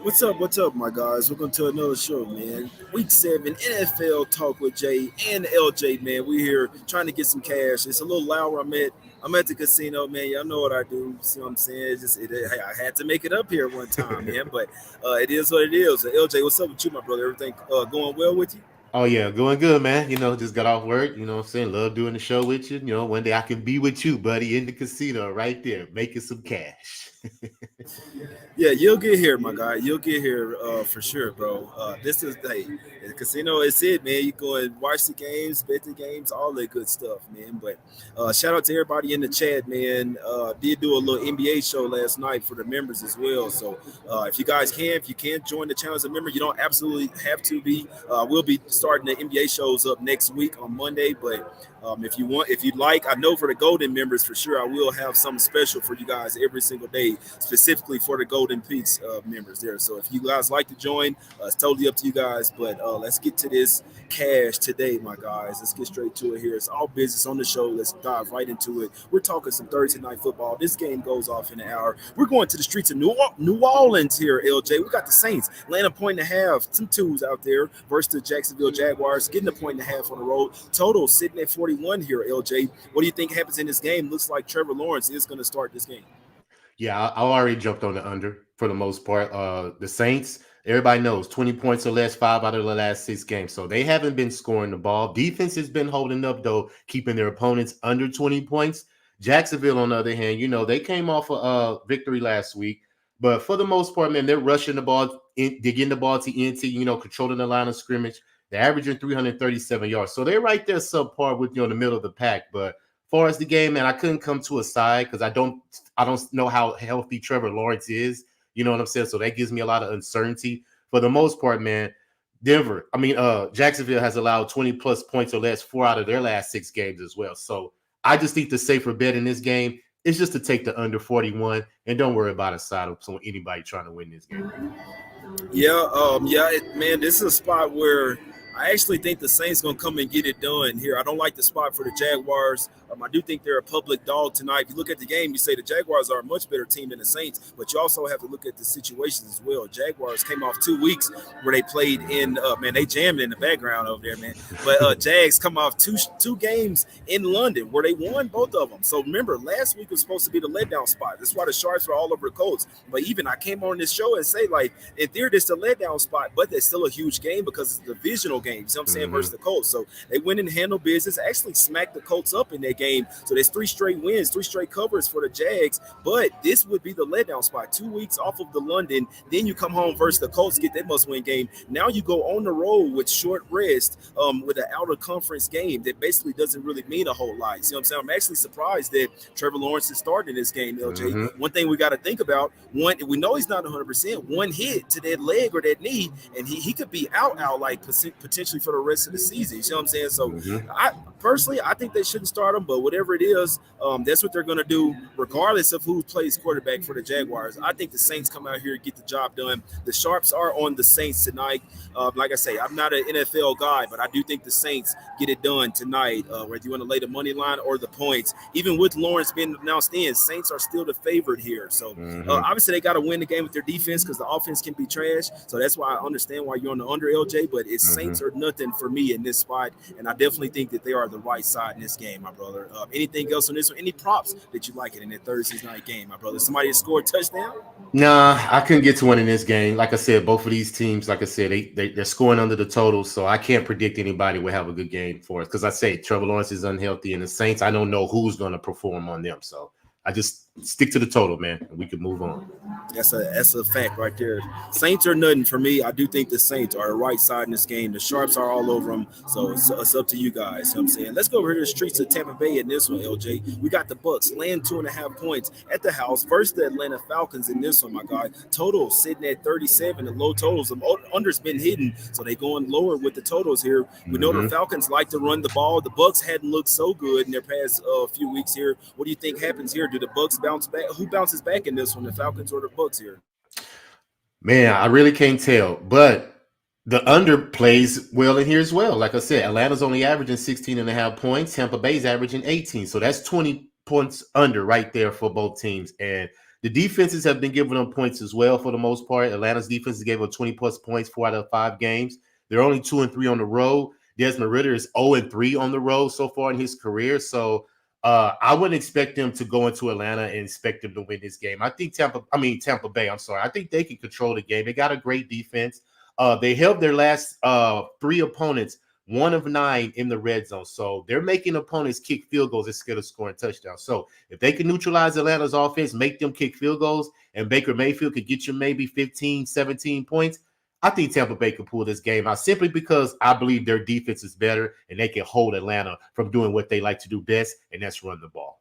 What's up, my guys? Welcome to another show, man. Week 7 NFL talk with Jay and LJ, man. We here trying to get some cash. It's a little loud where I'm at the casino, man. Y'all know what I do. See what I'm saying? Hey, I had to make it up here one time, man. But it is what it is. LJ, what's up with you, my brother? Everything going well with you? Oh yeah, going good, man. Just got off work. What I'm saying? Love doing the show with you. One day I can be with you, buddy, in the casino right there, making some cash. Yeah, you'll get here, my guy. You'll get here for sure, bro. This is hey, the casino is it, man. You go and watch the games, bet the games, all that good stuff, man. But shout out to everybody in the chat, man. Did do a little NBA show last night for the members as well. So if you guys can, if you can't join the channel as a member, you don't absolutely have to be. We'll be starting the NBA shows up next week on Monday, but if you'd like, I know for the Golden members for sure, I will have something special for you guys every single day, specifically for the Golden Peaks members there. So if you guys like to join, it's totally up to you guys. But let's get to this cash today, my guys. Let's get straight to it here. It's all business on the show. Let's dive right into it. We're talking some Thursday night football. This game goes off in an hour. We're going to the streets of New Orleans here, LJ. We got the Saints laying a point and a half, some twos out there versus the Jacksonville Jaguars, getting a point and a half on the road. Total sitting at 41 here, LJ. What do you think happens in this game? Looks like Trevor Lawrence is going to start this game. Yeah, I already jumped on the under for the most part. The Saints, everybody knows 20 points or less, 5 out of the last 6 games. So they haven't been scoring the ball. Defense has been holding up, though, keeping their opponents under 20 points. Jacksonville, on the other hand, they came off a victory last week. But for the most part, man, they're rushing the ball, they're getting the ball to NT, controlling the line of scrimmage. They're averaging 337 yards. So they're right there subpar with, the middle of the pack. But far as the game, man, I couldn't come to a side because I don't know how healthy Trevor Lawrence is. You know what I'm saying? So that gives me a lot of uncertainty. For the most part, man, Jacksonville has allowed 20 plus points or less 4 out of their last 6 games as well. So I just think the safer bet in this game is just to take the under 41 and don't worry about a side of anybody trying to win this game. Man, this is a spot where I actually think the Saints gonna come and get it done here. I don't like the spot for the Jaguars. I do think they're a public dog tonight. If you look at the game, you say the Jaguars are a much better team than the Saints, but you also have to look at the situations as well. Jaguars came off 2 weeks where they played in, they jammed in the background over there, man. But Jags come off two games in London where they won both of them. So remember, last week was supposed to be the letdown spot. That's why the Sharks were all over the Colts. But even I came on this show and say, like, in theory, it's the letdown spot, but it's still a huge game because it's a divisional game. You know what I'm saying? Versus the Colts. So they went and handled business, actually smacked the Colts up in that game. So there's 3 straight wins, 3 straight covers for the Jags. But this would be the letdown spot. 2 weeks off of the London. Then you come home versus the Colts, get that must-win game. Now you go on the road with short rest with an out-of-conference game that basically doesn't really mean a whole lot. You see what I'm saying? I'm actually surprised that Trevor Lawrence is starting this game, LJ. One thing we got to think about, we know he's not 100%. One hit to that leg or that knee, and he could be out like potentially for the rest of the season. You see what I'm saying? So I think they shouldn't start him, but whatever it is, that's what they're going to do, regardless of who plays quarterback for the Jaguars. I think the Saints come out here and get the job done. The Sharps are on the Saints tonight. Like I say, I'm not an NFL guy, but I do think the Saints get it done tonight, whether you want to lay the money line or the points. Even with Lawrence being announced in, Saints are still the favorite here. So obviously they got to win the game with their defense because the offense can be trash. So that's why I understand why you're on the under, LJ, but it's Saints or nothing for me in this spot. And I definitely think that they are the right side in this game, my brother. Anything else on this one? Any props that you like it in that Thursday night game, my brother? Somebody scored a touchdown? Nah, I couldn't get to one in this game. Like I said, both of these teams, like I said, they're scoring under the total, so I can't predict anybody will have a good game for us. Because I say Trevor Lawrence is unhealthy, and the Saints, I don't know who's going to perform on them. So I just stick to the total, man, and we can move on. That's a fact right there. Saints are nothing for me. I do think the Saints are the right side in this game. The Sharps are all over them, so it's up to you guys. You know what I'm saying? Let's go over here to the streets of Tampa Bay in this one, LJ. We got the Bucks laying 2.5 points at the house versus the Atlanta Falcons in this one, my guy. Total sitting at 37. The low totals. The under's been hidden, so they going lower with the totals here. We know the Falcons like to run the ball. The Bucks hadn't looked so good in their past few weeks here. What do you think happens here? Do the Bucks bounce back? Who bounces back in this one, the Falcons or the Bucks here? Man, I really can't tell, but the under plays well in here as well. Like I said, Atlanta's only averaging 16.5 points. Tampa Bay's averaging 18. So that's 20 points under right there for both teams. And The defenses have been giving them points as well for the most part. Atlanta's defense gave up 20-plus points 4 out of 5 games. They're only 2-3 on the road. Desmond Ridder is 0-3 on the road so far in his career. So I wouldn't expect them to go into Atlanta and expect them to win this game. I think Tampa Bay, I'm sorry. I think they can control the game. They got a great defense. They held their last 3 opponents 1 of 9 in the red zone. So they're making opponents kick field goals instead of scoring touchdowns. So if they can neutralize Atlanta's offense, make them kick field goals, and Baker Mayfield could get you maybe 15, 17 points, I think Tampa Bay can pull this game out simply because I believe their defense is better and they can hold Atlanta from doing what they like to do best, and that's run the ball.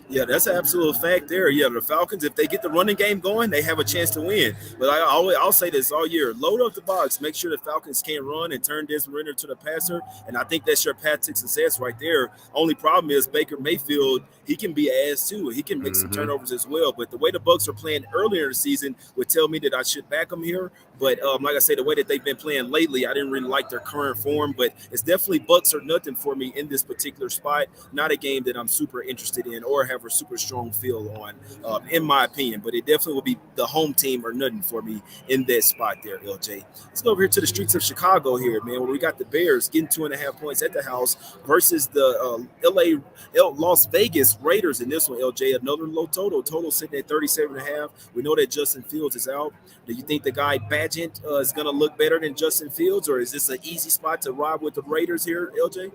Yeah, that's an absolute fact there. Yeah, the Falcons, if they get the running game going, they have a chance to win. But I'll say this all year: load up the box, make sure the Falcons can't run and turn Desmond Ridder to the passer. And I think that's your path to success right there. Only problem is Baker Mayfield, he can be ass too. He can make some turnovers as well. But the way the Bucs are playing earlier in the season would tell me that I should back them here. But like I say, the way that they've been playing lately, I didn't really like their current form. But it's definitely Bucs or nothing for me in this particular spot. Not a game that I'm super interested in or have a super strong feel on, in my opinion. But it definitely will be the home team or nothing for me in that spot there, LJ. Let's go over here to the streets of Chicago here, man, where we got the Bears getting 2.5 points at the house versus the Las Vegas Raiders in this one, LJ. Another low total sitting at 37.5. We know that Justin Fields is out. Do you think the guy Badgett is going to look better than Justin Fields, or is this an easy spot to ride with the Raiders here, LJ?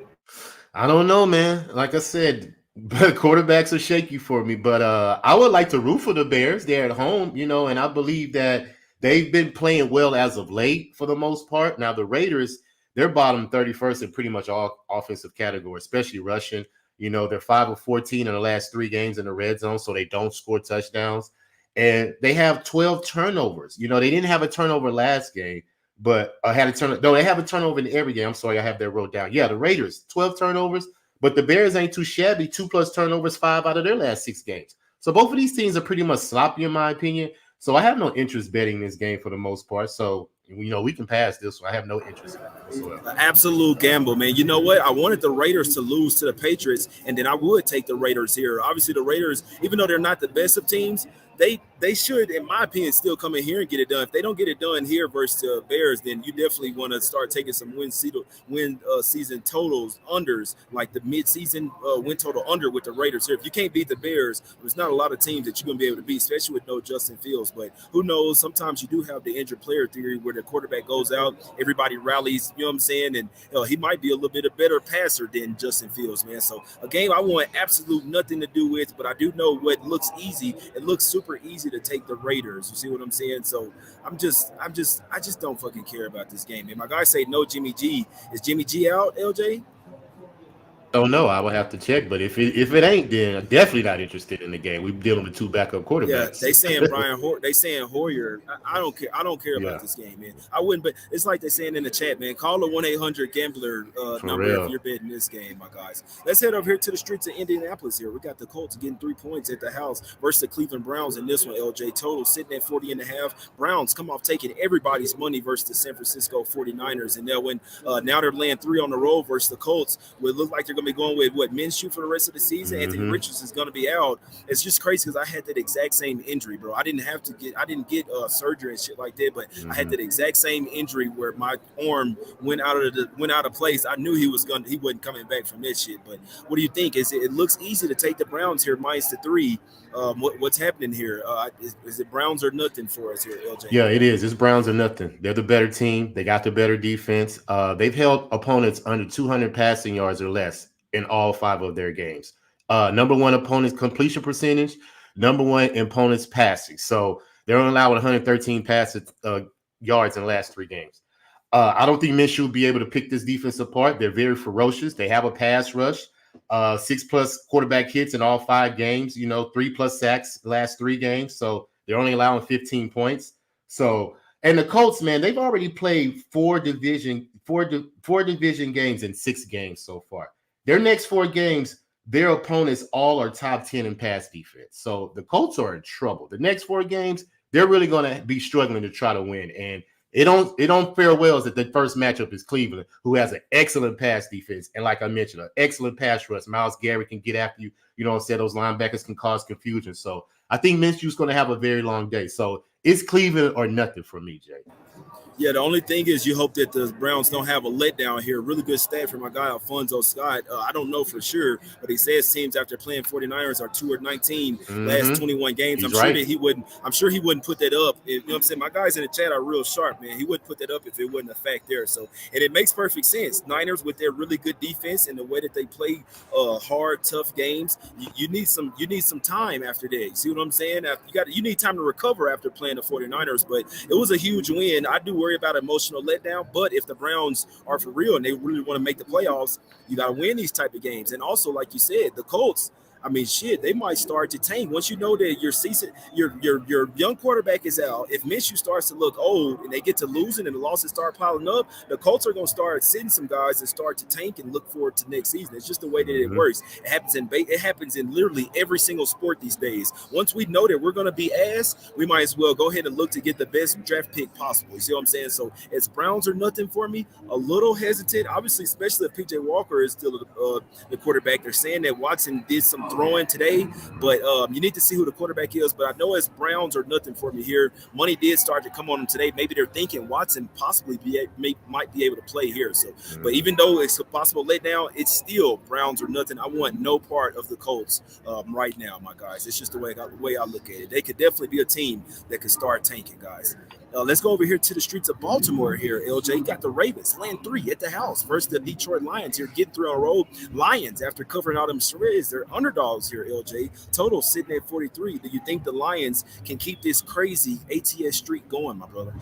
I don't know, man. Like I said, quarterbacks are shaky for me, but I would like to root for the Bears. They're at home, and I believe that they've been playing well as of late for the most part. Now, the Raiders, they're bottom 31st in pretty much all offensive categories, especially rushing. They're 5 of 14 in the last 3 games in the red zone, so they don't score touchdowns. And they have 12 turnovers. They didn't have a turnover last game, but had a turnover. No, they have a turnover in every game. I'm sorry, I have that wrote down. Yeah, the Raiders, 12 turnovers, but the Bears ain't too shabby. 2+ turnovers, 5 out of their last 6 games. So both of these teams are pretty much sloppy, in my opinion. So I have no interest betting this game for the most part. So, we can pass this one. I have no interest in it whatsoever. Absolute gamble, man. You know what? I wanted the Raiders to lose to the Patriots, and then I would take the Raiders here. Obviously, the Raiders, even though they're not the best of teams, they should, in my opinion, still come in here and get it done. If they don't get it done here versus the Bears, then you definitely want to start taking some season totals, unders, like the mid-season win total under with the Raiders here. If you can't beat the Bears, there's not a lot of teams that you're going to be able to beat, especially with no Justin Fields. But who knows? Sometimes you do have the injured player theory where the quarterback goes out, everybody rallies, you know what I'm saying? And he might be a little bit a better passer than Justin Fields, man. So a game I want absolute nothing to do with, but I do know what looks easy. It looks super easy to take the Raiders. You see what I'm saying? So I just don't fucking care about this game. And my guy say no Jimmy G. Is Jimmy G out, LJ? Don't know. I would have to check, but if it ain't, then I'm definitely not interested in the game. We're dealing with 2 backup quarterbacks. Yeah, they saying they saying Hoyer. I don't care. I don't care about this game, man. I wouldn't, but it's like they're saying in the chat, man. Call the 1-800-GAMBLER number real. if you're betting this game, my guys. Let's head over here to the streets of Indianapolis here. We got the Colts getting 3 points at the house versus the Cleveland Browns in this one, LJ. Total sitting at 40.5. Browns come off taking everybody's money versus the San Francisco 49ers, and now they're laying 3 on the road versus the Colts. It look like they're going to be going with Minshew for the rest of the season. Anthony Richards is going to be out. It's just crazy because I had that exact same injury, bro. I didn't get surgery and shit like that, but I had that exact same injury where my arm went out of place. I knew he wasn't coming back from that shit. But what do you think? It looks easy to take the Browns here -3. What's happening here? Is it Browns or nothing for us here, LJ? Yeah, it is. It's Browns or nothing. They're the better team. They got the better defense. They've held opponents under 200 passing yards or less in all 5 of their games. Number 1 opponent's completion percentage, number 1 opponent's passing. So they're only allowing 113 yards in the last 3 games. I don't think Minshew will be able to pick this defense apart. They're very ferocious. They have a pass rush, 6+ quarterback hits in all 5 games, 3+ sacks last 3 games. So they're only allowing 15 points. So, and the Colts, man, they've already played 4 division games in 6 games so far. Their next 4 games, their opponents all are top 10 in pass defense. So the Colts are in trouble. The next 4 games, they're really going to be struggling to try to win. And it don't fare well that the first matchup is Cleveland, who has an excellent pass defense. And like I mentioned, an excellent pass rush. Myles Garrett can get after you. Those linebackers can cause confusion. So I think Minshew's going to have a very long day. So it's Cleveland or nothing for me, Jay. Yeah, the only thing is you hope that the Browns don't have a letdown here. Really good stat from my guy, Alfonso Scott. I don't know for sure, but he says teams after playing 49ers are 2-19 last 21 games. He's I'm sure right. that he wouldn't. I'm sure he wouldn't put that up. You know what I'm saying? My guys in the chat are real sharp, man. He wouldn't put that up if it wasn't a fact there. So, and it makes perfect sense. Niners with their really good defense and the way that they play hard, tough games. You need some time after that. You see what I'm saying? You need time to recover after playing the 49ers. But it was a huge win. I do worry about emotional letdown, but if the Browns are for real and they really want to make the playoffs, you got to win these type of games. And also, like you said, the Colts, I mean, shit, they might start to tank once you know that your young quarterback is out. If Minshew starts to look old and they get to losing and the losses start piling up, the Colts are going to start sitting some guys and start to tank and look forward to next season. It's just the way that it works. It happens in literally every single sport these days. Once we know that we're going to be ass, we might as well go ahead and look to get the best draft pick possible. You see what I'm saying? So it's Browns or nothing for me. A little hesitant, obviously, especially if PJ Walker is still the quarterback. They're saying that Watson did some throwing today, but you need to see who the quarterback is. But I know it's Browns or nothing for me here. Money did start to come on them today. Maybe they're thinking Watson possibly might be able to play here. So, but even though it's a possible letdown, it's still Browns or nothing. I want no part of the Colts right now, my guys. It's just the way I look at it. They could definitely be a team that could start tanking, guys. Let's go over here to the streets of Baltimore here, LJ. Got the Ravens laying 3 at the house versus the Detroit Lions here, getting 3 on a roll. Lions, after covering all them shreds, they're underdogs here, LJ. Total sitting at 43. Do you think the Lions can keep this crazy ATS streak going, my brother?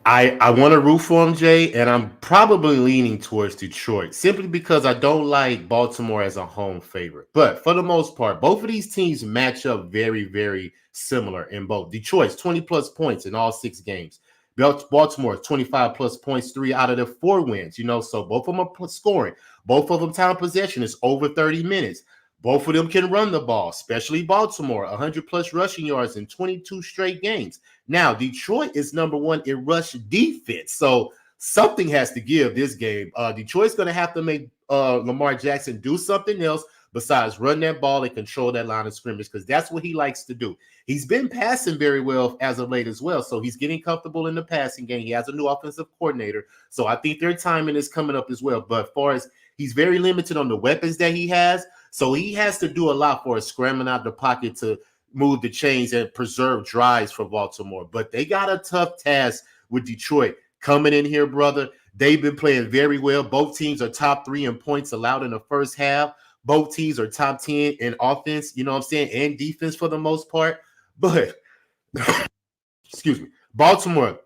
I want to root for him, Jay, and I'm probably leaning towards Detroit simply because I don't like Baltimore as a home favorite. But for the most part, both of these teams match up very, very similar in both. Detroit's 20-plus points in all 6 games. Baltimore 25-plus points, 3 out of their 4 wins. So both of them are scoring. Both of them time possession is over 30 minutes. Both of them can run the ball, especially Baltimore, 100-plus rushing yards in 22 straight games. Now, Detroit is number 1 in rush defense, so something has to give this game. Detroit's going to have to make Lamar Jackson do something else besides run that ball and control that line of scrimmage, because that's what he likes to do. He's been passing very well as of late as well, so he's getting comfortable in the passing game. He has a new offensive coordinator, so I think their timing is coming up as well. But as far as he's very limited on the weapons that he has, so he has to do a lot for scrambling out the pocket to move the chains and preserve drives for Baltimore. But they got a tough task with Detroit coming in here, brother. They've been playing very well. Both teams are top 3 in points allowed in the first half. Both teams are top 10 in offense, and defense for the most part. But, excuse me, Baltimore,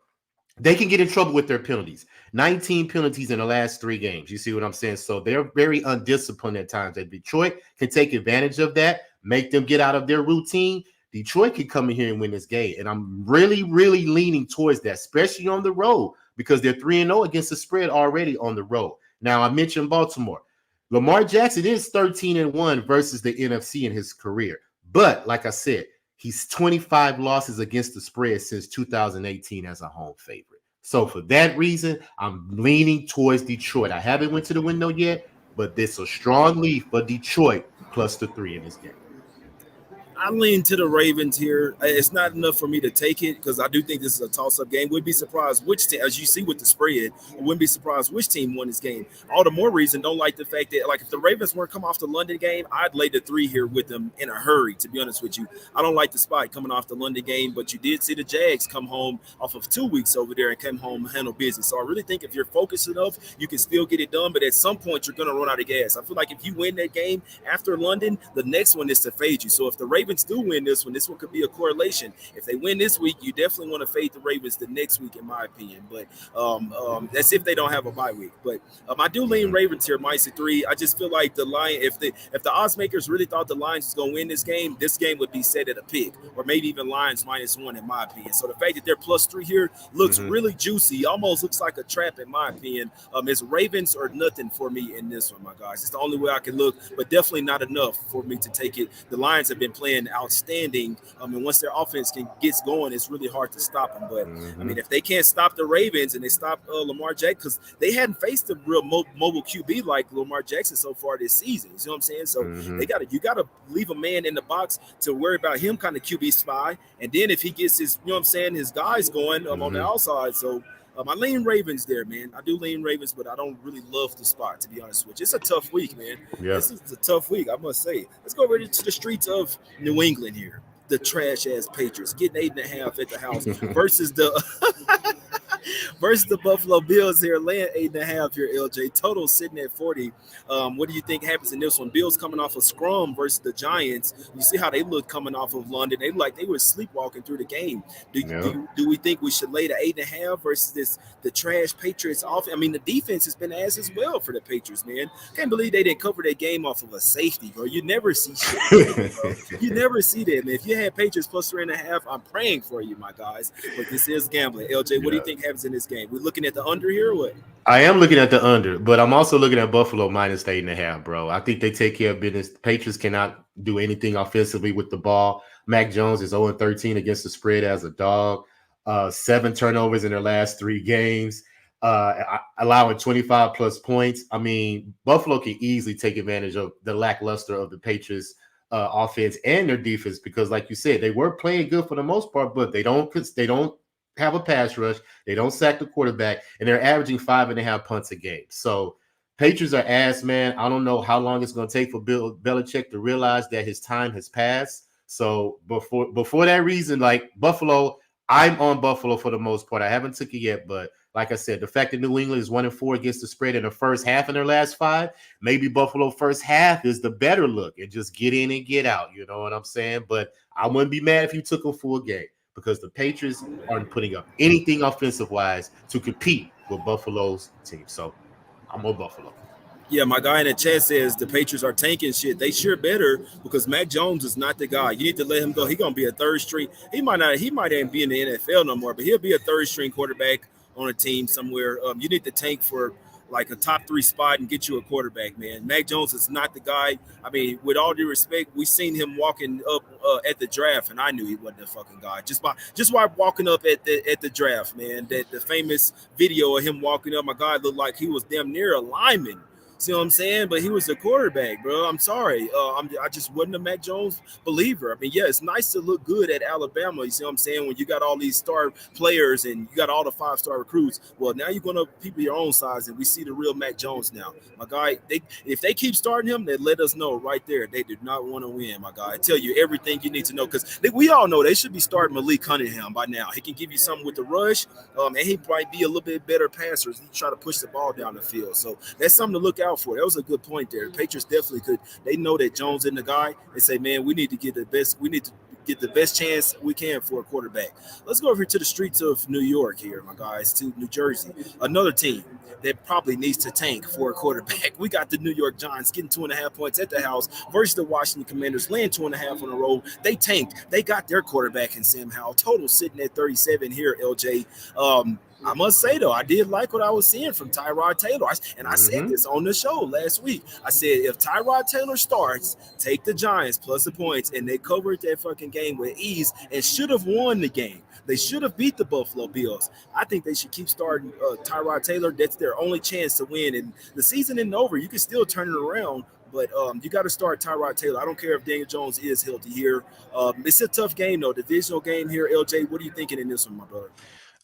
they can get in trouble with their penalties. 19 penalties in the last 3 games. You see what I'm saying? So they're very undisciplined at times. And Detroit can take advantage of that, make them get out of their routine. Detroit can come in here and win this game. And I'm really, really leaning towards that, especially on the road, because they're 3-0 against the spread already on the road. Now, I mentioned Baltimore. Lamar Jackson is 13-1 versus the NFC in his career. But like I said, he's 25 losses against the spread since 2018 as a home favorite. So for that reason, I'm leaning towards Detroit. I haven't went to the window yet, but this is a strong lead for Detroit plus the 3 in this game. I lean to the Ravens here. It's not enough for me to take it because I do think this is a toss-up game. Wouldn't be surprised which team, as you see with the spread, wouldn't be surprised which team won this game. All the more reason, don't like the fact that, like, if the Ravens weren't come off the London game, I'd lay the 3 here with them in a hurry, to be honest with you. I don't like the spot coming off the London game, but you did see the Jags come home off of 2 weeks over there and came home and handle business. So I really think if you're focused enough, you can still get it done, but at some point you're going to run out of gas. I feel like if you win that game after London, the next one is to fade you. So if the Ravens do win this one could be a correlation. If they win this week, you definitely want to fade the Ravens the next week, in my opinion. But that's if they don't have a bye week. But I do lean Ravens here, minus 3. I just feel like the Lions, if the odds makers really thought the Lions was going to win this game would be set at a pick, or maybe even Lions -1, in my opinion. So the fact that they're +3 here looks really juicy, almost looks like a trap, in my opinion. It's Ravens or nothing for me in this one, my guys. It's the only way I can look, but definitely not enough for me to take it. The Lions have been playing been outstanding. And once their offense gets going, it's really hard to stop them. But I mean, if they can't stop the Ravens and they stop Lamar Jackson, because they hadn't faced a real mobile QB like Lamar Jackson so far this season. You see what I'm saying? So you gotta leave a man in the box to worry about him kind of QB spy, and then if he gets his, you know what I'm saying, his guys going on the outside. So I lean Ravens there, man. I do lean Ravens, but I don't really love the spot, to be honest with you. It's a tough week, man. Yeah. This is a tough week, I must say. Let's go over to the streets of New England here. The trash-ass Patriots getting 8.5 at the house versus the Buffalo Bills here, laying 8.5 here, LJ. Total sitting at 40. What do you think happens in this one? Bills coming off a scrum versus the Giants. You see how they look coming off of London. They look like they were sleepwalking through the game. Do we think we should lay the 8.5 versus the trash Patriots off? I mean, the defense has been ass as well for the Patriots, man. Can't believe they didn't cover their game off of a safety, bro. You never see shit. You never see that, man. If you had Patriots plus 3.5, I'm praying for you, my guys. But this is gambling. LJ, what do you think happens in this game? We're looking at the under here or what? I am looking at the under, but I'm also looking at Buffalo minus 8.5, bro. I think they take care of business. The Patriots cannot do anything offensively with the ball. Mac Jones is 0-13 against the spread as a dog. 7 turnovers in their last 3 games, allowing 25 plus points. I mean, Buffalo can easily take advantage of the lackluster of the Patriots offense and their defense, because like you said, they were playing good for the most part, but they don't have a pass rush. They don't sack the quarterback, and they're averaging 5.5 punts a game. So Patriots are ass, man. I don't know how long it's going to take for Bill Belichick to realize that his time has passed. So before that reason, like Buffalo, I'm on Buffalo for the most part. I haven't took it yet, but like I said, the fact that New England is 1-4 against the spread in the first half in their last 5, maybe Buffalo first half is the better look and just get in and get out. You know what I'm saying? But I wouldn't be mad if you took a full game, because the Patriots aren't putting up anything offensive-wise to compete with Buffalo's team. So I'm on Buffalo. Yeah, my guy in the chat says the Patriots are tanking shit. They sure better, because Mac Jones is not the guy. You need to let him go. He's going to be a third string. He might ain't be in the NFL no more, but he'll be a third string quarterback on a team somewhere. You need to tank for like a top 3 spot and get you a quarterback, man. Mac Jones is not the guy. I mean, with all due respect, we seen him walking up at the draft, and I knew he wasn't the fucking guy. Just by walking up at the draft, man. That the famous video of him walking up, my guy looked like he was damn near a lineman. See what I'm saying? But he was a quarterback, bro. I'm sorry. I just wasn't a Mac Jones believer. I mean, yeah, it's nice to look good at Alabama. You see what I'm saying? When you got all these star players and you got all the 5-star recruits. Well, now you're going to people your own size, and we see the real Mac Jones now. My guy, if they keep starting him, they let us know right there. They do not want to win, my guy. I tell you everything you need to know, because we all know they should be starting Malik Cunningham by now. He can give you something with the rush, and he might be a little bit better passer. He try to push the ball down the field. So that's something to look out for. That was a good point there. The Patriots definitely could. They know that Jones in the guy. They say, man, we need to get the best. We need to get the best chance we can for a quarterback. Let's go over here to the streets of New York here, my guys, to New Jersey. Another team that probably needs to tank for a quarterback. We got the New York Giants getting 2.5 points at the house versus the Washington Commanders, laying 2.5 on the road. They tanked. They got their quarterback in Sam Howell. Total sitting at 37 here, LJ. I must say, though, I did like what I was seeing from Tyrod Taylor. I said this on the show last week. I said, if Tyrod Taylor starts, take the Giants plus the points, and they covered that fucking game with ease and should have won the game. They should have beat the Buffalo Bills. I think they should keep starting Tyrod Taylor. That's their only chance to win. And the season isn't over. You can still turn it around. But you got to start Tyrod Taylor. I don't care if Daniel Jones is healthy here. It's a tough game, though. Divisional game here, LJ. What are you thinking in this one, my brother?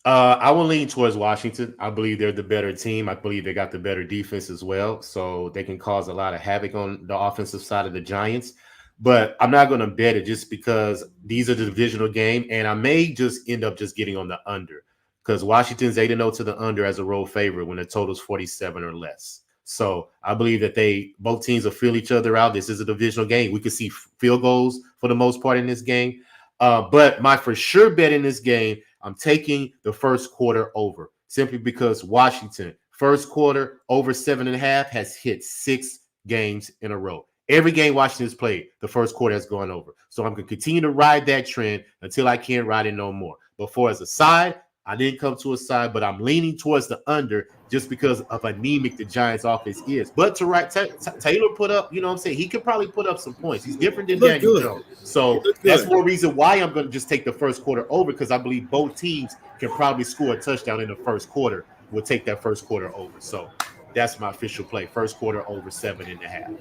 I will lean towards Washington. I believe they're the better team. I believe they got the better defense as well, so they can cause a lot of havoc on the offensive side of the Giants. But I'm not going to bet it just because these are the divisional game, and I may just end up just getting on the under, because Washington's 8-0 to the under as a road favorite when the total's 47 or less. So I believe that both teams will feel each other out. This is a divisional game. We could see field goals for the most part in this game. But my for sure bet in this game, I'm taking the first quarter over, simply because Washington, first quarter over 7.5, has hit 6 games in a row. Every game Washington has played, the first quarter has gone over. So I'm going to continue to ride that trend until I can't ride it no more. But as a side, I didn't come to a side, but I'm leaning towards the under just because of anemic the Giants offense is. But Taylor put up, you know what I'm saying? He could probably put up some points. He's different He than looked Daniel good. Jones. He So looked that's good. more reason why I'm going to just take the first quarter over, because I believe both teams can probably score a touchdown in the first quarter. We'll take that first quarter over. So that's my official play. First quarter over 7.5.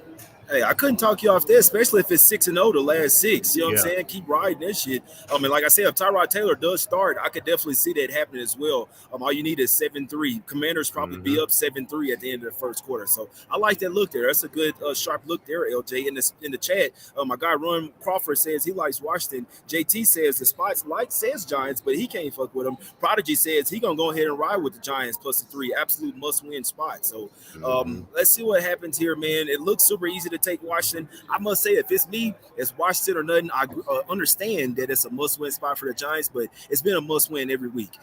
Hey, I couldn't talk you off there, especially if it's 6-0 the last six. You know what I'm Yeah. saying? Keep riding this shit. And like I said, if Tyrod Taylor does start, I could definitely see that happening as well. All you need is 7-3. Commanders probably be up 7-3 at the end of the first quarter. So I like that look there. That's a good sharp look there, LJ. In the chat, my guy Ron Crawford says he likes Washington. JT says the spots says Giants, but he can't fuck with them. Prodigy says he gonna go ahead and ride with the Giants plus the 3. Absolute must-win spot. So let's see what happens here, man. It looks super easy to take Washington. I must say, if it's me, it's Washington or nothing. I understand that it's a must-win spot for the Giants, but it's been a must-win every week.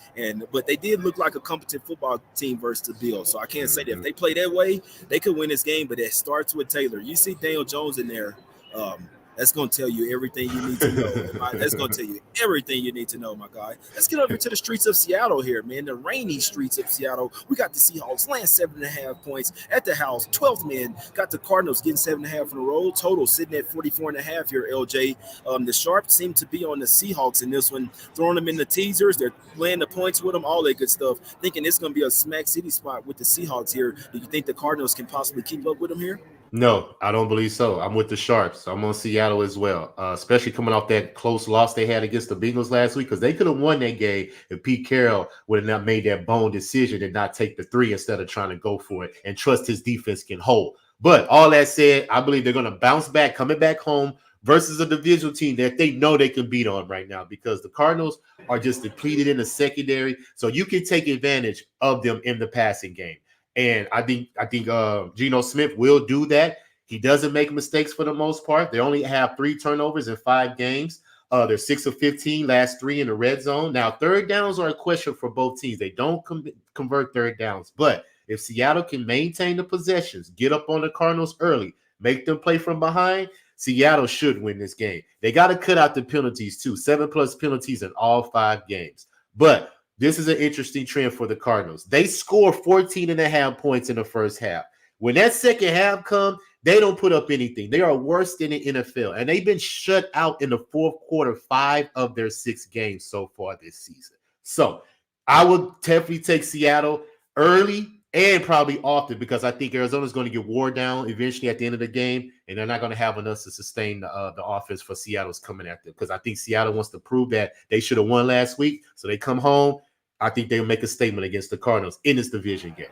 But they did look like a competent football team versus the Bills, so I can't say that if they play that way, they could win this game. But it starts with Taylor. You see Daniel Jones in there. That's going to tell you everything you need to know. That's going to tell you everything you need to know, my guy. Let's get over to the streets of Seattle here, man. The rainy streets of Seattle. We got the Seahawks laying 7.5 points at the house. 12th man. Got the Cardinals getting 7.5 on the road. Total sitting at 44.5 here, LJ. The Sharps seem to be on the Seahawks in this one, throwing them in the teasers. They're laying the points with them, all that good stuff. Thinking it's going to be a smack city spot with the Seahawks here. Do you think the Cardinals can possibly keep up with them here? No, I don't believe so. I'm with the Sharps. I'm on Seattle as well, especially coming off that close loss they had against the Bengals last week, because they could have won that game if Pete Carroll would have not made that bone decision and not take the 3 instead of trying to go for it and trust his defense can hold. But all that said, I believe they're going to bounce back, coming back home versus a divisional team that they know they can beat on right now, because the Cardinals are just depleted in the secondary. So you can take advantage of them in the passing game. And I think Geno Smith will do that. He doesn't make mistakes for the most part. They only have 3 turnovers in 5 games. They're 6 of 15, last 3 in the red zone. Now, third downs are a question for both teams. They don't convert third downs. But if Seattle can maintain the possessions, get up on the Cardinals early, make them play from behind, Seattle should win this game. They got to cut out the penalties too. 7+ penalties in all 5 games. But this is an interesting trend for the Cardinals. They score 14.5 points in the first half. When that second half comes, they don't put up anything. They are worse than the NFL. And they've been shut out in the fourth quarter 5 of their 6 games so far this season. So I would definitely take Seattle early and probably often, because I think Arizona's going to get wore down eventually at the end of the game, and they're not going to have enough to sustain the offense for Seattle's coming at them, because I think Seattle wants to prove that they should have won last week. So they come home. I think they'll make a statement against the Cardinals in this division game.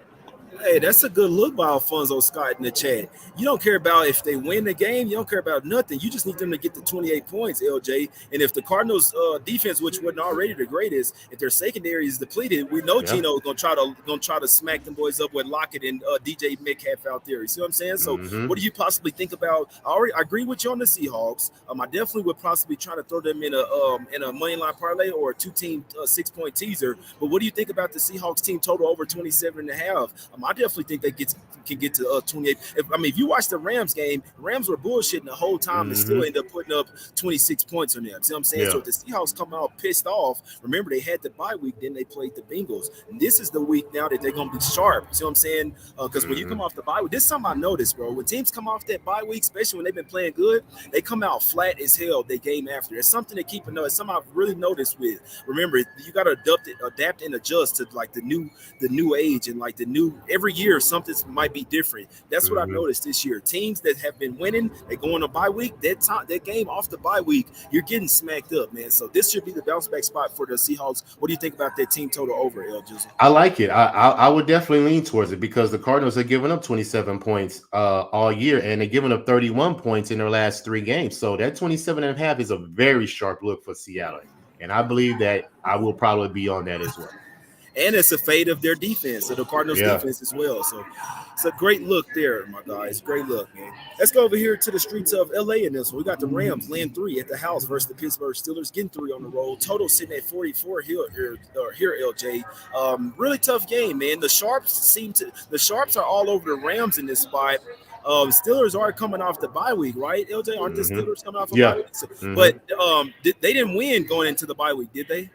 Hey, that's a good look by Alfonso Scott in the chat. You don't care about if they win the game. You don't care about nothing. You just need them to get the 28 points, LJ. And if the Cardinals' defense, which wasn't already the greatest, if their secondary is depleted, we know Geno is gonna try to smack them boys up with Lockett and DJ Metcalf out there. You see what I'm saying? So, what do you possibly think about? I agree with you on the Seahawks. I definitely would possibly try to throw them in a money line parlay or a 2-team 6-point teaser. But what do you think about the Seahawks team total over 27.5? I definitely think they can get to 28. If you watch the Rams game, the Rams were bullshitting the whole time and still end up putting up 26 points on them. See what I'm saying? Yeah. So if the Seahawks come out pissed off, remember they had the bye week, then they played the Bengals. And this is the week now that they're going to be sharp. See what I'm saying? Because when you come off the bye week, this is something I noticed, bro. When teams come off that bye week, especially when they've been playing good, they come out flat as hell the game after. It's something to keep a note. It's something I've really noticed with. Remember, you got to adapt and adjust to like the new age and like the new every year something might be different. That's what I've noticed this year. Teams that have been winning, they go on a bye week. That game off the bye week, you're getting smacked up, man. So this should be the bounce back spot for the Seahawks. What do you think about that team total over, El Jizzle? I like it. I would definitely lean towards it, because the Cardinals are giving up 27 points all year, and they're giving up 31 points in their last 3 games. So that 27.5 is a very sharp look for Seattle, and I believe that I will probably be on that as well. And it's a fade of their defense, of the Cardinals defense as well. So it's a great look there, my guys. Great look, man. Let's go over here to the streets of LA in this one. We got the Rams laying 3 at the house versus the Pittsburgh Steelers, getting 3 on the road. Total sitting at 44 here, LJ. Really tough game, man. The Sharps are all over the Rams in this spot. Steelers are coming off the bye week, right, LJ? Aren't the Steelers coming off a bye week? So, but they didn't win going into the bye week, did they?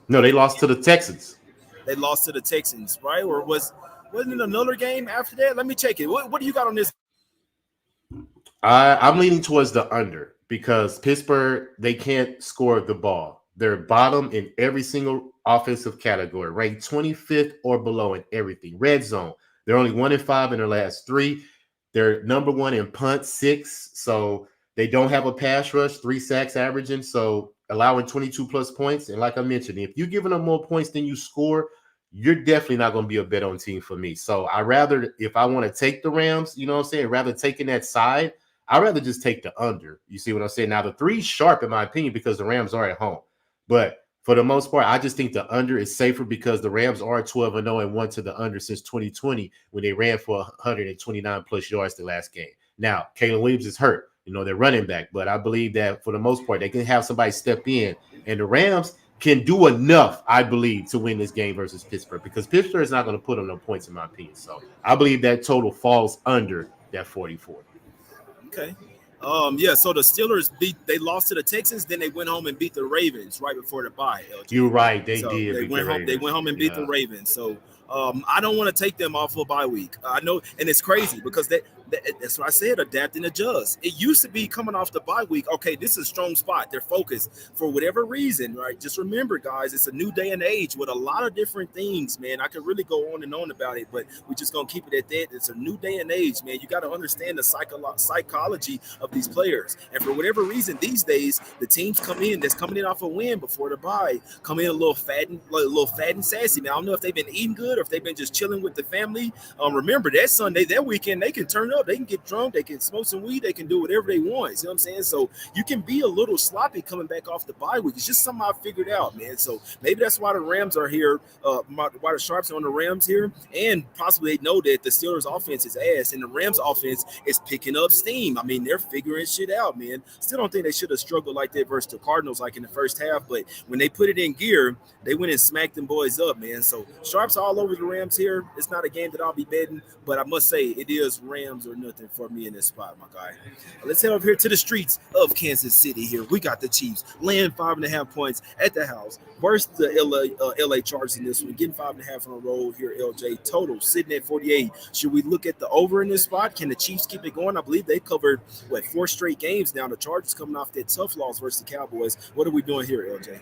No, they lost to the Texans. They lost to the Texans, right? Or wasn't it another game after that? Let me check it. What do you got on this? I'm leaning towards the under because Pittsburgh, they can't score the ball. They're bottom in every single offensive category, ranked 25th or below in everything. Red zone, they're only 1-5 in their last three. They're number one in punt, 6. So they don't have a pass rush, 3 sacks averaging. So allowing 22 plus points. And like I mentioned, if you're giving them more points than you score, you're definitely not going to be a bet on team for me. So I rather, if I want to take the Rams, you know what I'm saying, rather taking that side, I'd rather just take the under. You see what I'm saying? Now, the 3's sharp, in my opinion, because the Rams are at home. But for the most part, I just think the under is safer because the Rams are 12-0 and won to the under since 2020 when they ran for 129 plus yards the last game. Now, Caleb Williams is hurt. You know, they're running back. But I believe that for the most part, they can have somebody step in. And the Rams can do enough, I believe, to win this game versus Pittsburgh because Pittsburgh is not going to put on no points, in my opinion. So I believe that total falls under that 44. Okay. Yeah, so the Steelers they lost to the Texans, then they went home and beat the Ravens right before the bye, LJ. You're right, they So did. they went home and beat the Ravens. So I don't want to take them off for a bye week. I know, and it's crazy because that's what I said, adapt and adjust. It used to be coming off the bye week. Okay, this is a strong spot. They're focused for whatever reason, right? Just remember, guys, it's a new day and age with a lot of different things, man. I could really go on and on about it, but we're just going to keep it at that. It's a new day and age, man. You got to understand the psychology of these players. And for whatever reason, these days, the teams that's coming in off a win before the bye, come in a little fat and sassy, man. I don't know if they've been eating good or if they've been just chilling with the family. Remember, that Sunday, that weekend, they can turn up. They can get drunk. They can smoke some weed. They can do whatever they want. You know what I'm saying? So you can be a little sloppy coming back off the bye week. It's just something I figured out, man. So maybe that's why the Rams are here, why the Sharps are on the Rams here, and possibly they know that the Steelers' offense is ass, and the Rams' offense is picking up steam. I mean, they're figuring shit out, man. Still don't think they should have struggled like that versus the Cardinals like in the first half, but when they put it in gear, they went and smacked them boys up, man. So Sharps all over the Rams here. It's not a game that I'll be betting, but I must say it is Rams or nothing for me in this spot, my guy. Let's head over here to the streets of Kansas City here. We got the Chiefs laying 5.5 points at the house versus the LA Chargers in this one, getting 5.5 on a roll here, LJ. Total sitting at 48. Should we look at the over in this spot? Can the Chiefs keep it going? I believe they covered, 4 straight games now. The Chargers coming off that tough loss versus the Cowboys. What are we doing here, LJ?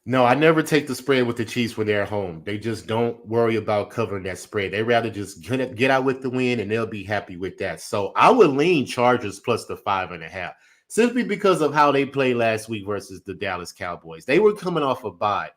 No, I never take the spread with the Chiefs when they're home. They just don't worry about covering that spread. They rather just get out with the win, and they'll be happy with that. So I would lean Chargers plus the 5.5, simply because of how they played last week versus the Dallas Cowboys. They were coming off a bye,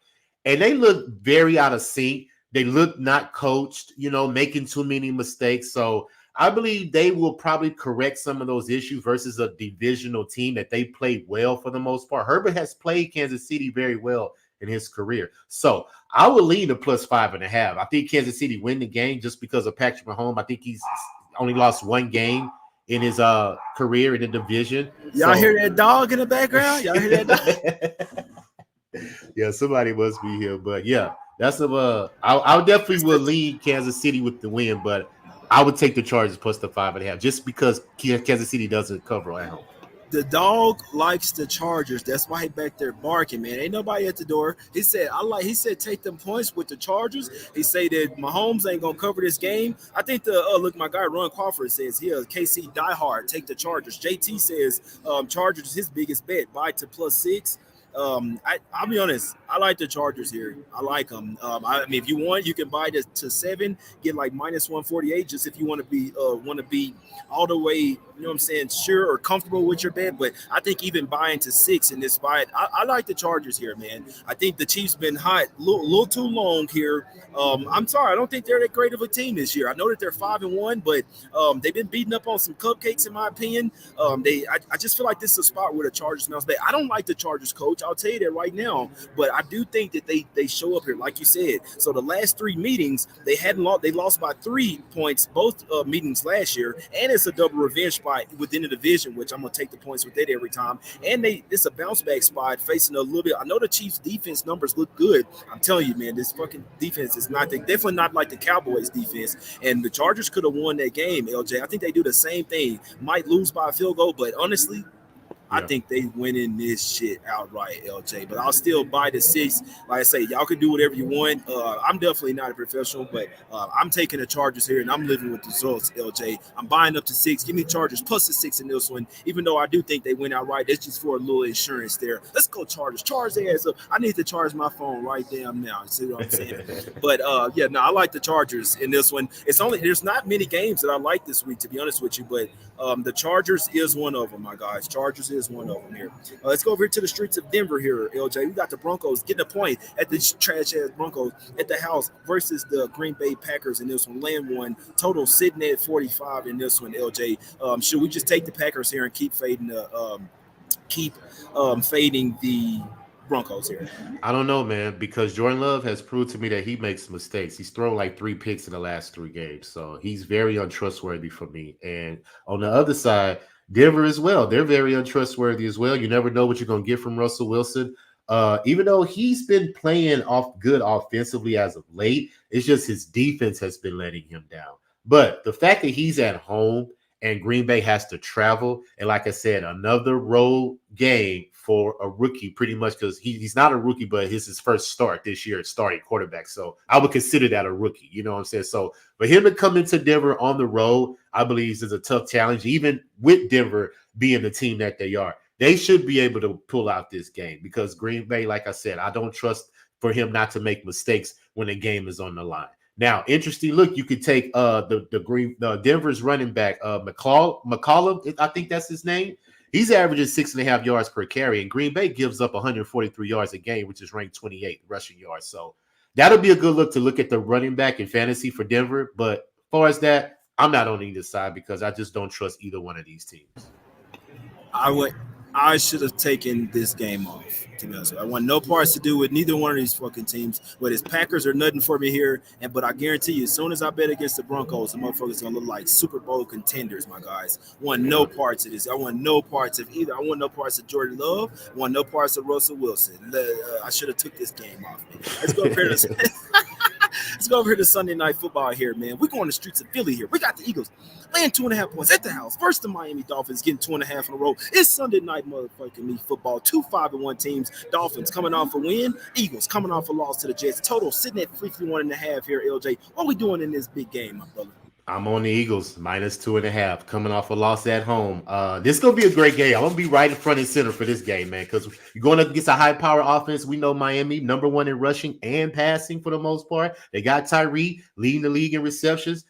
and they looked very out of sync. They looked not coached, making too many mistakes. So I believe they will probably correct some of those issues versus a divisional team that they played well for the most part. Herbert has played Kansas City very well in his career. So I would lean to plus 5.5. I think Kansas City win the game just because of Patrick Mahomes. I think he's only lost 1 game in his career in the division. Y'all hear that dog in the background? Y'all hear that dog? Yeah, somebody must be here. But yeah, that's I definitely will lead Kansas City with the win, but I would take the Chargers plus the 5.5 just because Kansas City doesn't cover at home. The dog likes the Chargers. That's why he back there barking, man. Ain't nobody at the door. He said, take them points with the Chargers. He said that Mahomes ain't gonna cover this game. I think look, my guy Ron Crawford says here, KC diehard, take the Chargers. JT says Chargers is his biggest bet. Buy to plus 6. I'll be honest. I like the Chargers here. I like them. I mean, if you want, you can buy this to 7, get like minus 148. Just if you want to be all the way, you know what I'm saying, sure or comfortable with your bet. But I think even buying to 6 in this spot, I like the Chargers here, man. I think the Chiefs been hot a little too long here. I'm sorry, I don't think they're that great of a team this year. I know that they're 5-1, but they've been beating up on some cupcakes, in my opinion. I just feel like this is a spot where the Chargers smells bad. I don't like the Chargers coach. I'll tell you that right now, but I do think that they show up here, like you said. So the last 3 meetings, they lost by 3 points, both meetings last year, and it's a double revenge spot within the division, which I'm gonna take the points with that every time. And it's a bounce back spot facing a little bit. I know the Chiefs' defense numbers look good. I'm telling you, man, this fucking defense is definitely not like the Cowboys' defense. And the Chargers could have won that game, LJ. I think they do the same thing. Might lose by a field goal, but honestly, I Yeah. think they winning this shit outright, LJ. But I'll still buy the 6. Like I say, y'all can do whatever you want. I'm definitely not a professional, but I'm taking the Chargers here, and I'm living with the results, LJ. I'm buying up to 6. Give me Chargers plus the 6 in this one, even though I do think they win outright. That's just for a little insurance there. Let's go Chargers. Charge their ass up. I need to charge my phone right damn now. You see what I'm saying? But yeah, no, I like the Chargers in this one. There's not many games that I like this week, to be honest with you, but the Chargers is one of them, my guys. Chargers is one of them here. Let's go over to the streets of Denver here, LJ. We got the Broncos getting a point at the trash ass Broncos at the house versus the Green Bay Packers in this one. Laying one total sitting at 45 in this one, LJ. Should we just take the Packers here and keep fading the Broncos here? I don't know, man, because Jordan Love has proved to me that he makes mistakes. He's thrown like 3 picks in the last 3 games, so he's very untrustworthy for me. And on the other side, Denver as well. They're very untrustworthy as well. You never know what you're going to get from Russell Wilson. Even though he's been playing off good offensively as of late, it's just his defense has been letting him down. But the fact that he's at home and Green Bay has to travel, and like I said, another road game for a rookie, pretty much, because he's not a rookie, but it's his first start this year at starting quarterback. So I would consider that a rookie. You know what I'm saying? So for him to come into Denver on the road, I believe is a tough challenge, even with Denver being the team that they are. They should be able to pull out this game because Green Bay, like I said, I don't trust for him not to make mistakes when the game is on the line. Now, interesting look, you could take the Denver's running back, McCollum, I think that's his name. He's averaging 6.5 yards per carry, and Green Bay gives up 143 yards a game, which is ranked 28 rushing yards. So that'll be a good look at the running back in fantasy for Denver. But as far as that, I'm not on either side because I just don't trust either one of these teams. I should have taken this game off, to be honest with you. I want no parts to do with neither one of these fucking teams. But his Packers are nothing for me here. But I guarantee you, as soon as I bet against the Broncos, the motherfuckers gonna look like Super Bowl contenders, my guys. I want no parts of this. I want no parts of either. I want no parts of Jordan Love. I want no parts of Russell Wilson. I should have took this game off. Man. Let's go over here to Let's go over here to Sunday Night Football here, man. We're going to the streets of Philly here. We got the Eagles laying 2.5 points at the house. First, the Miami Dolphins getting 2.5 in a row. It's Sunday Night motherfucking football. 2 5-1 teams. Dolphins coming off a win. Eagles coming off a loss to the Jets. Total sitting at 51.5 here, LJ. What are we doing in this big game, my brother? I'm on the Eagles, -2.5, coming off a loss at home. This is going to be a great game. I'm going to be right in front and center for this game, man, because you're going up against a high-power offense. We know Miami, number 1 in rushing and passing for the most part. They got Tyree leading the league in receptions.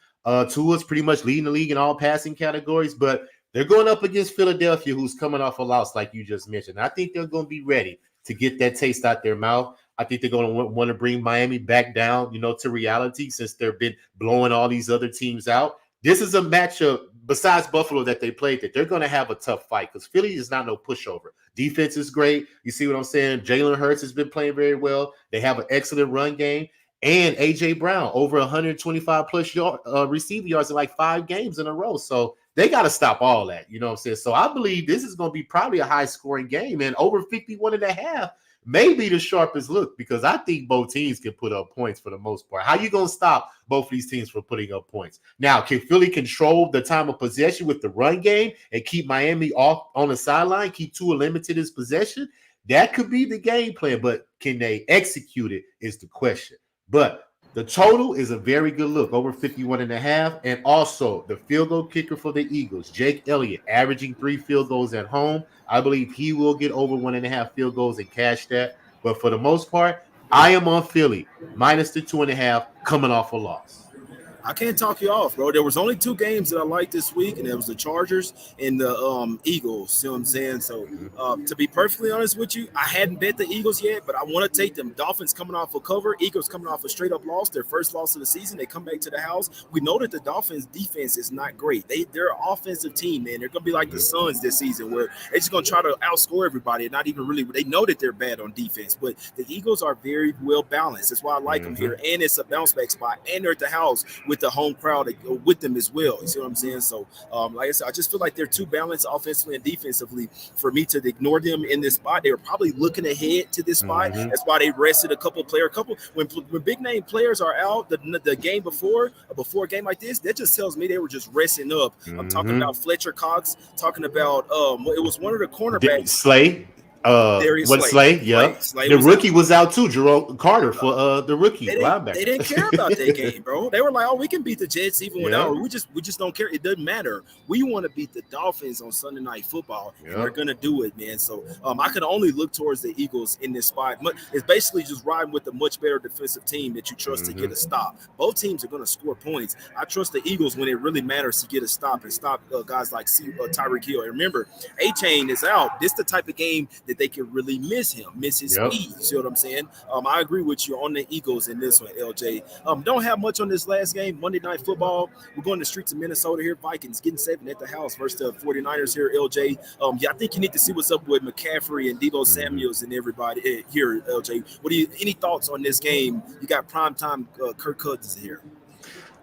Tua's pretty much leading the league in all passing categories, but they're going up against Philadelphia, who's coming off a loss, like you just mentioned. I think they're going to be ready to get that taste out their mouth. I think they're going to want to bring Miami back down, to reality since they've been blowing all these other teams out. This is a matchup, besides Buffalo, that they played, that they're going to have a tough fight because Philly is not no pushover. Defense is great. You see what I'm saying? Jalen Hurts has been playing very well. They have an excellent run game. And A.J. Brown, over 125-plus receiving yards in like 5 games in a row. So they got to stop all that. You know what I'm saying? So I believe this is going to be probably a high-scoring game. And over 51.5 may be the sharpest look because I think both teams can put up points for the most part. How you going to stop both of these teams from putting up points? Now, can Philly control the time of possession with the run game and keep Miami off on the sideline, keep Tua limited his possession? That could be the game plan, but can they execute it is the question. But the total is a very good look, over 51.5. And also the field goal kicker for the Eagles, Jake Elliott, averaging 3 field goals at home. I believe he will get over 1.5 field goals and cash that. But for the most part, I am on Philly, -2.5, coming off a loss. I can't talk you off, bro. There was only 2 games that I liked this week, and it was the Chargers and the Eagles. See what I'm saying? So, to be perfectly honest with you, I hadn't bet the Eagles yet, but I want to take them. Dolphins coming off a cover, Eagles coming off a straight-up loss, their first loss of the season. They come back to the house. We know that the Dolphins' defense is not great. They're an offensive team, man. They're going to be like the Suns this season, where they're just going to try to outscore everybody and not even really – they know that they're bad on defense, but the Eagles are very well balanced. That's why I like them here, and it's a bounce-back spot, and they're at the house with with the home crowd with them as well. You see what I'm saying? So, like I said, I just feel like they're too balanced offensively and defensively for me to ignore them in this spot. They were probably looking ahead to this spot. Mm-hmm. That's why they rested a couple when big name players are out the game before a game like this. That just tells me they were just resting up. I'm talking about Fletcher Cox, talking about it was one of the cornerbacks. Slay. Darius What Slay? Yeah. Slay the was rookie out. was out too, Jerome Carter for the rookie linebacker. They didn't care about that game, bro. They were like, "Oh, we can beat the Jets even without. We just don't care. It doesn't matter. We want to beat the Dolphins on Sunday Night Football, and we're gonna do it, man." So I can only look towards the Eagles in this spot. It's basically just riding with a much better defensive team that you trust to get a stop. Both teams are gonna score points. I trust the Eagles when it really matters to get a stop and stop guys like Tyreek Hill. And remember, A-Chain is out. This is the type of game that they can really miss his speed. You see what I'm saying? I agree with you on the Eagles in this one, LJ. Don't have much on this last game, Monday Night Football. We're going to the streets of Minnesota here. Vikings getting 7 at the house versus the 49ers here, LJ. I think you need to see what's up with McCaffrey and Deebo Samuels and everybody here, LJ. Any thoughts on this game? You got primetime Kirk Cousins here.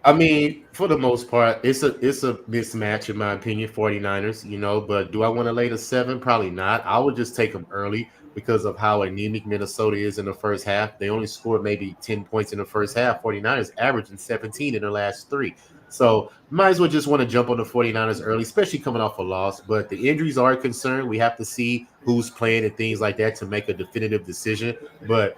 I mean, for the most part, it's a mismatch in my opinion, 49ers, but do I want to lay the 7? Probably not. I would just take them early because of how anemic Minnesota is in the first half. They only scored maybe 10 points in the first half. 49ers averaging 17 in the last 3. So might as well just want to jump on the 49ers early, especially coming off a loss. But the injuries are a concern. We have to see who's playing and things like that to make a definitive decision. But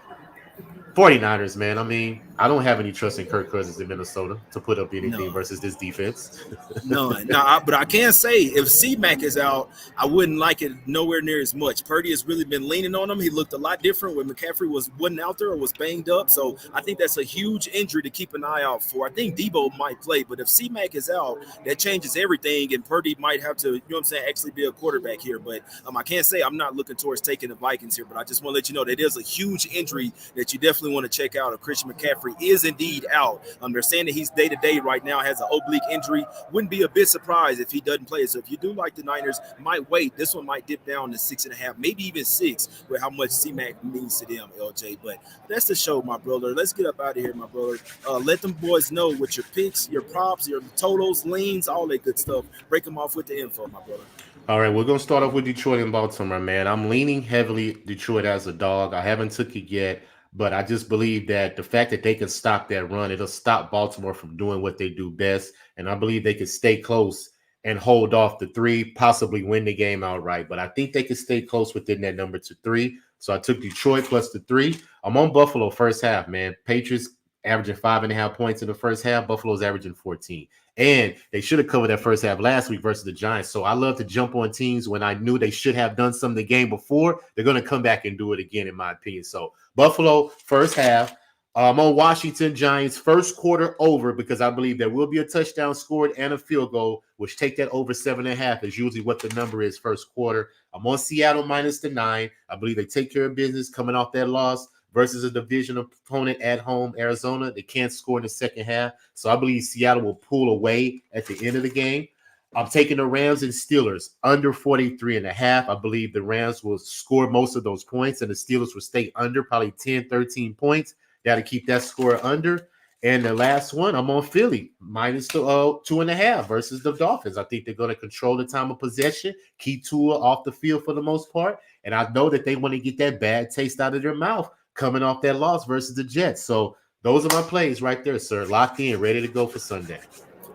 49ers, man. I mean, I don't have any trust in Kirk Cousins in Minnesota to put up anything versus this defense. None. But I can say if C-Mac is out, I wouldn't like it nowhere near as much. Purdy has really been leaning on him. He looked a lot different when McCaffrey wasn't out there or was banged up. So I think that's a huge injury to keep an eye out for. I think Deebo might play, but if C-Mac is out, that changes everything, and Purdy might have to, actually be a quarterback here. But I can't say I'm not looking towards taking the Vikings here, but I just want to let you know that there's a huge injury that you definitely want to check out. If Christian McCaffrey is indeed out. They're saying that he's day-to-day right now, has an oblique injury. Wouldn't be a bit surprised if he doesn't play. So if you do like the Niners, might wait. This one might dip down to 6.5, maybe even 6, with how much C-Mac means to them, LJ. But that's the show, my brother. Let's get up out of here, my brother. Let them boys know what your picks, your props, your totals, leans, all that good stuff. Break them off with the info, my brother. All right, we're going to start off with Detroit and Baltimore, man. I'm leaning heavily Detroit as a dog. I haven't took it yet. But I just believe that the fact that they can stop that run, it'll stop Baltimore from doing what they do best. And I believe they can stay close and hold off the 3, possibly win the game outright. But I think they can stay close within that number to 3. So I took Detroit plus the 3. I'm on Buffalo first half, man. Patriots averaging 5.5 points in the first half. Buffalo's averaging 14. And they should have covered that first half last week versus the Giants. So I love to jump on teams when I knew they should have done something the game before. They're going to come back and do it again, in my opinion. So Buffalo, first half. I'm on Washington Giants, first quarter over, because I believe there will be a touchdown scored and a field goal, which take that over 7.5 is usually what the number is first quarter. I'm on Seattle minus the 9. I believe they take care of business coming off that loss versus a division opponent at home, Arizona. They can't score in the second half. So I believe Seattle will pull away at the end of the game. I'm taking the Rams and Steelers under 43.5. I believe the Rams will score most of those points, and the Steelers will stay under probably 10, 13 points. Got to keep that score under. And the last one, I'm on Philly, minus the 2.5 versus the Dolphins. I think they're going to control the time of possession, keep Tua off the field for the most part. And I know that they want to get that bad taste out of their mouth coming off that loss versus the Jets. So those are my plays right there, sir. Locked in, ready to go for Sunday.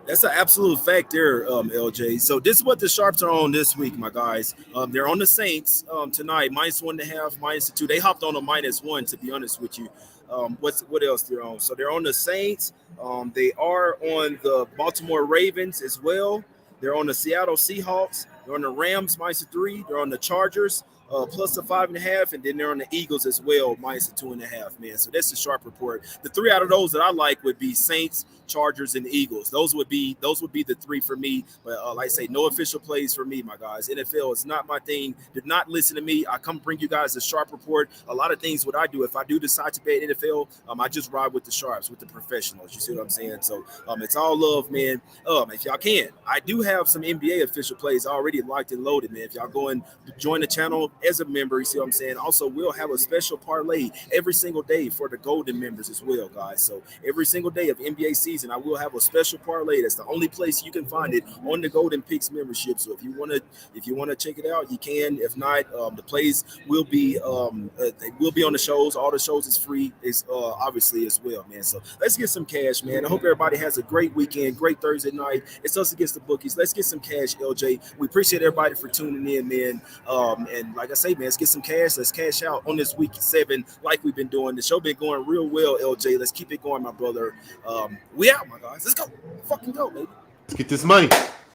That's an absolute fact there, LJ. So this is what the Sharps are on this week, my guys. They're on the Saints tonight, minus 1.5, minus 2. They hopped on a minus 1, to be honest with you. What else they're on? So they're on the Saints. They are on the Baltimore Ravens as well. They're on the Seattle Seahawks. They're on the Rams minus 3. They're on the Chargers plus the 5.5, and then they're on the Eagles as well minus the 2.5. Man, so that's the sharp report. The 3 out of those that I like would be Saints, Chargers, and Eagles. Those would be the 3 for me. But like I say, no official plays for me, my guys. NFL is not my thing. Did not listen to me. I come bring you guys a sharp report. A lot of things what I do, if I do decide to bet NFL, I just ride with the sharps, with the professionals. You see what I'm saying? So it's all love, man. If y'all can, I do have some NBA official plays already locked and loaded, man. If y'all go and join the channel, as a member. You see what I'm saying? Also, we'll have a special parlay every single day for the golden members as well, guys. So every single day of NBA season, I will have a special parlay. That's the only place you can find it on the Golden Picks membership. So if you want to check it out, you can. If not, the plays will be they will be on the shows. All the shows is free. Is obviously as well, man. So let's get some cash, man. I hope everybody has a great weekend, great Thursday night. It's us against the bookies. Let's get some cash, LJ. We appreciate everybody for tuning in, man. And like I say, man, let's get some cash. Let's cash out on this week 7, like we've been doing. The show been going real well, LJ. Let's keep it going, my brother. We out, my guys. Let's go. Fucking go, baby. Let's get this money.